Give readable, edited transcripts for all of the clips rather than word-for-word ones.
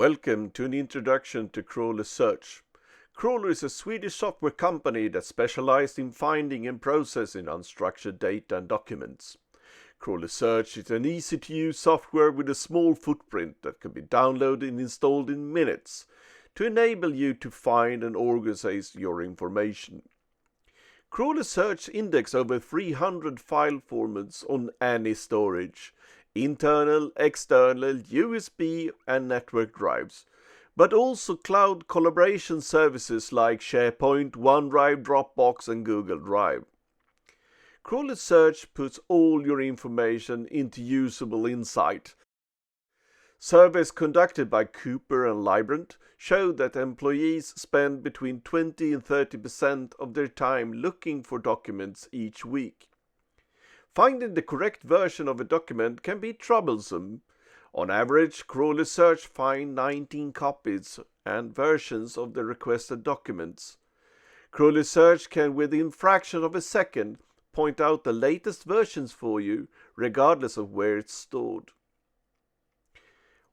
Welcome to an introduction to Qrawler Search. Qrawler is a Swedish software company that specializes in finding and processing unstructured data and documents. Qrawler Search is an easy-to-use software with a small footprint that can be downloaded and installed in minutes to enable you to find and organize your information. Qrawler Search indexes over 300 file formats on any storage, internal, external, USB and network drives, but also cloud collaboration services like SharePoint, OneDrive, Dropbox and Google Drive. Qrawler Search puts all your information into usable insight. Surveys conducted by Cooper and Librant show that employees spend between 20 and 30% of their time looking for documents each week. Finding the correct version of a document can be troublesome. On average, Qrawler Search finds 19 copies and versions of the requested documents. Qrawler Search can, within fraction of a second, point out the latest versions for you, regardless of where it's stored.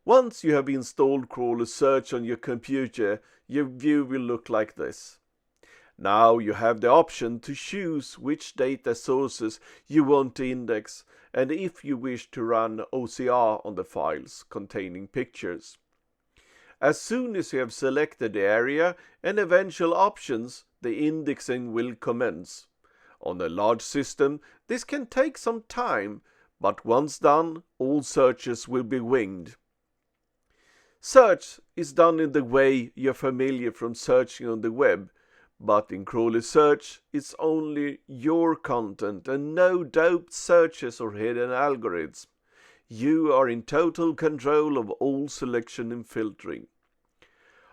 Once you have installed Qrawler Search on your computer, your view will look like this. Now you have the option to choose which data sources you want to index and if you wish to run OCR on the files containing pictures. As soon as you have selected the area and eventual options, the indexing will commence. On a large system, this can take some time, but once done, all searches will be winged. Search is done in the way you're familiar from searching on the web, but in Qrawler Search, it's only your content and no doped searches or hidden algorithms. You are in total control of all selection and filtering.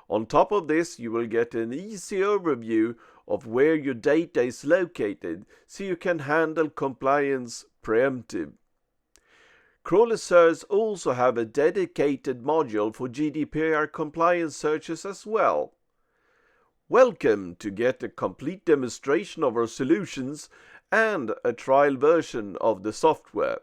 On top of this, you will get an easy overview of where your data is located, so you can handle compliance preemptive. Qrawler Search also have a dedicated module for GDPR compliance searches as well. Welcome to get a complete demonstration of our solutions and a trial version of the software.